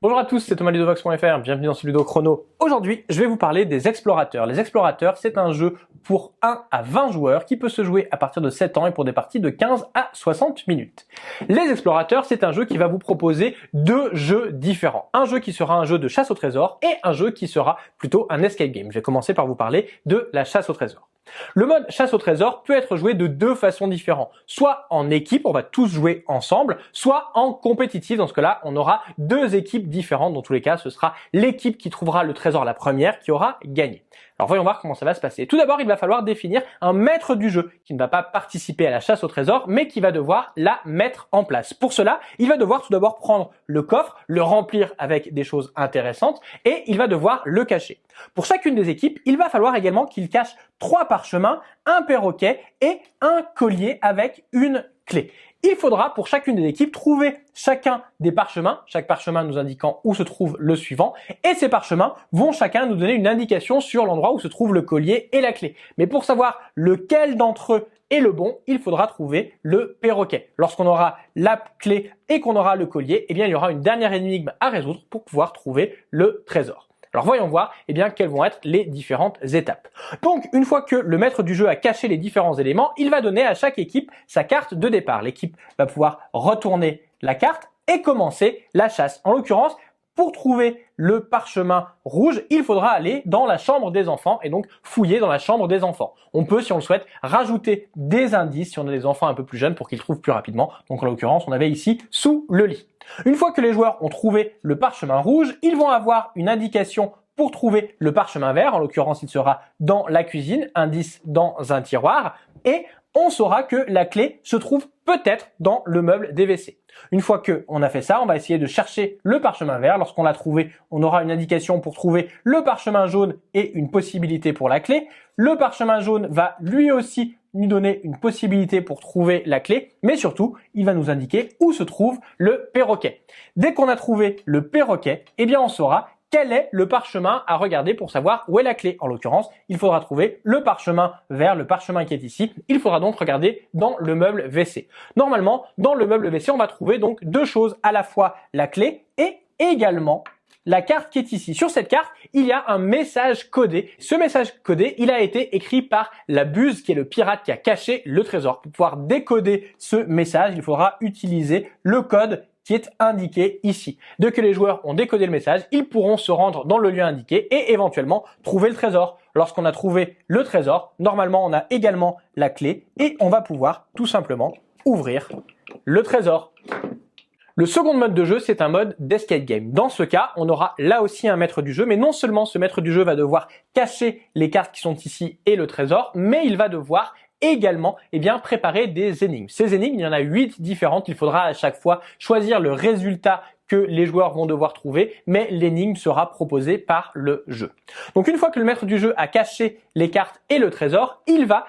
Bonjour à tous, c'est Thomas Ludovox.fr, bienvenue dans ce Ludo Chrono. Aujourd'hui, je vais vous parler des explorateurs. Les explorateurs, c'est un jeu pour 1 à 20 joueurs qui peut se jouer à partir de 7 ans et pour des parties de 15 à 60 minutes. Les explorateurs, c'est un jeu qui va vous proposer deux jeux différents. Un jeu qui sera un jeu de chasse au trésor et un jeu qui sera plutôt un escape game. Je vais commencer par vous parler de la chasse au trésor. Le mode chasse au trésor peut être joué de deux façons différentes. Soit en équipe, on va tous jouer ensemble, soit en compétitif. Dans ce cas-là, on aura deux équipes différentes. Dans tous les cas, ce sera l'équipe qui trouvera le trésor la première qui aura gagné. Alors voyons voir comment ça va se passer. Tout d'abord, il va falloir définir un maître du jeu qui ne va pas participer à la chasse au trésor, mais qui va devoir la mettre en place. Pour cela, il va devoir tout d'abord prendre le coffre, le remplir avec des choses intéressantes et il va devoir le cacher. Pour chacune des équipes, il va falloir également qu'il cache 3 parchemins, un perroquet et un collier avec une clé. Il faudra pour chacune des équipes trouver chacun des parchemins, chaque parchemin nous indiquant où se trouve le suivant, et ces parchemins vont chacun nous donner une indication sur l'endroit où se trouve le collier et la clé. Mais pour savoir lequel d'entre eux est le bon, il faudra trouver le perroquet. Lorsqu'on aura la clé et qu'on aura le collier, eh bien il y aura une dernière énigme à résoudre pour pouvoir trouver le trésor. Alors voyons voir quelles vont être les différentes étapes. Donc une fois que le maître du jeu a caché les différents éléments, il va donner à chaque équipe sa carte de départ. L'équipe va pouvoir retourner la carte et commencer la chasse. En l'occurrence, pour trouver le parchemin rouge, il faudra aller dans la chambre des enfants et donc fouiller dans la chambre des enfants. On peut, si on le souhaite, rajouter des indices si on a des enfants un peu plus jeunes pour qu'ils trouvent plus rapidement. Donc en l'occurrence, on avait ici sous le lit. Une fois que les joueurs ont trouvé le parchemin rouge, ils vont avoir une indication pour trouver le parchemin vert. En l'occurrence, il sera dans la cuisine, indice dans un tiroir, et on saura que la clé se trouve peut-être dans le meuble des WC. Une fois qu'on a fait ça, on va essayer de chercher le parchemin vert. Lorsqu'on l'a trouvé, on aura une indication pour trouver le parchemin jaune et une possibilité pour la clé. Le parchemin jaune va lui aussi nous donner une possibilité pour trouver la clé, mais surtout, il va nous indiquer où se trouve le perroquet. Dès qu'on a trouvé le perroquet, eh bien on saura quel est le parchemin à regarder pour savoir où est la clé. En l'occurrence, il faudra trouver le parchemin vert, le parchemin qui est ici. Il faudra donc regarder dans le meuble WC. Normalement, dans le meuble WC, on va trouver donc deux choses, à la fois la clé et également la carte qui est ici. Sur cette carte, il y a un message codé. Ce message codé, il a été écrit par la Buse, qui est le pirate qui a caché le trésor. Pour pouvoir décoder ce message, il faudra utiliser le code qui est indiqué ici. Dès que les joueurs ont décodé le message, ils pourront se rendre dans le lieu indiqué et éventuellement trouver le trésor. Lorsqu'on a trouvé le trésor, normalement on a également la clé et on va pouvoir tout simplement ouvrir le trésor. Le second mode de jeu, c'est un mode d'escape game. Dans ce cas, on aura là aussi un maître du jeu, mais non seulement ce maître du jeu va devoir cacher les cartes qui sont ici et le trésor, mais il va devoir également préparer des énigmes. Ces énigmes, il y en a 8 différentes. Il faudra à chaque fois choisir le résultat que les joueurs vont devoir trouver, mais l'énigme sera proposée par le jeu. Donc une fois que le maître du jeu a caché les cartes et le trésor, il va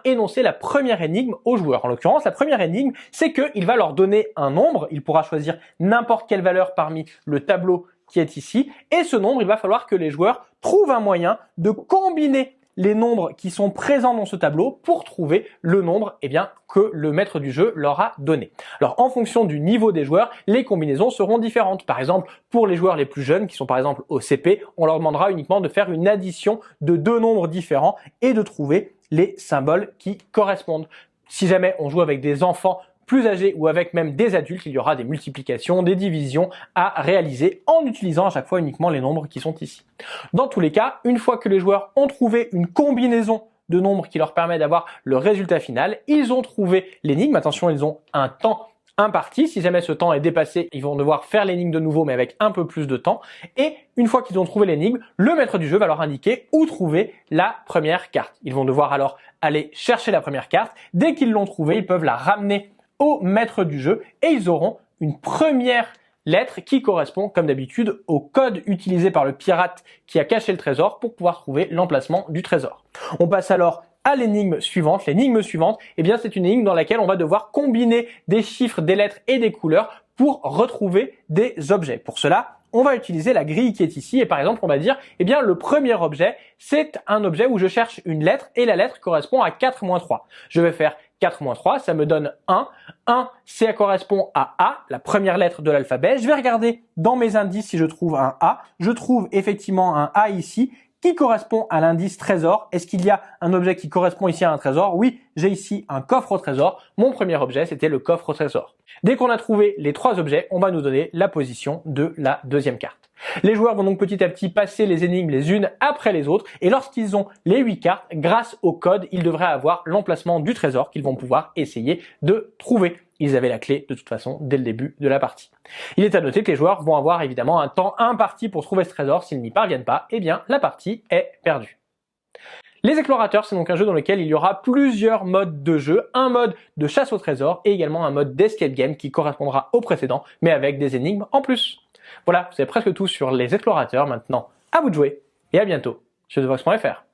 énoncer la première énigme aux joueurs. En l'occurrence, la première énigme, c'est qu'il va leur donner un nombre. Il pourra choisir n'importe quelle valeur parmi le tableau qui est ici. Et ce nombre, il va falloir que les joueurs trouvent un moyen de combiner les nombres qui sont présents dans ce tableau pour trouver le nombre que le maître du jeu leur a donné. Alors en fonction du niveau des joueurs, les combinaisons seront différentes. Par exemple, pour les joueurs les plus jeunes qui sont par exemple au CP, on leur demandera uniquement de faire une addition de deux nombres différents et de trouver les symboles qui correspondent. Si jamais on joue avec des enfants plus âgés ou avec même des adultes, il y aura des multiplications, des divisions à réaliser en utilisant à chaque fois uniquement les nombres qui sont ici. Dans tous les cas, une fois que les joueurs ont trouvé une combinaison de nombres qui leur permet d'avoir le résultat final, ils ont trouvé l'énigme. Attention, ils ont un temps imparti. Si jamais ce temps est dépassé, ils vont devoir faire l'énigme de nouveau, mais avec un peu plus de temps. Et une fois qu'ils ont trouvé l'énigme, le maître du jeu va leur indiquer où trouver la première carte. Ils vont devoir alors aller chercher la première carte. Dès qu'ils l'ont trouvée, ils peuvent la ramener au maître du jeu et ils auront une première lettre qui correspond comme d'habitude au code utilisé par le pirate qui a caché le trésor pour pouvoir trouver l'emplacement du trésor. On passe alors à l'énigme suivante. L'énigme suivante, c'est une énigme dans laquelle on va devoir combiner des chiffres, des lettres et des couleurs pour retrouver des objets. Pour cela, on va utiliser la grille qui est ici et par exemple on va dire le premier objet c'est un objet où je cherche une lettre et la lettre correspond à 4 - 3. Je vais faire 4 moins 3, ça me donne 1. 1, ça correspond à A, la première lettre de l'alphabet. Je vais regarder dans mes indices si je trouve un A. Je trouve effectivement un A ici qui correspond à l'indice trésor. Est-ce qu'il y a un objet qui correspond ici à un trésor? Oui, j'ai ici un coffre au trésor. Mon premier objet, c'était le coffre au trésor. Dès qu'on a trouvé les 3 objets, on va nous donner la position de la deuxième carte. Les joueurs vont donc petit à petit passer les énigmes les unes après les autres, et lorsqu'ils ont les 8 cartes, grâce au code, ils devraient avoir l'emplacement du trésor qu'ils vont pouvoir essayer de trouver. Ils avaient la clé de toute façon dès le début de la partie. Il est à noter que les joueurs vont avoir évidemment un temps imparti pour trouver ce trésor. S'ils n'y parviennent pas, eh bien la partie est perdue. Les explorateurs, c'est donc un jeu dans lequel il y aura plusieurs modes de jeu, un mode de chasse au trésor et également un mode d'escape game qui correspondra au précédent, mais avec des énigmes en plus. Voilà, vous savez presque tout sur les explorateurs. Maintenant, à vous de jouer et à bientôt sur TheVox.fr.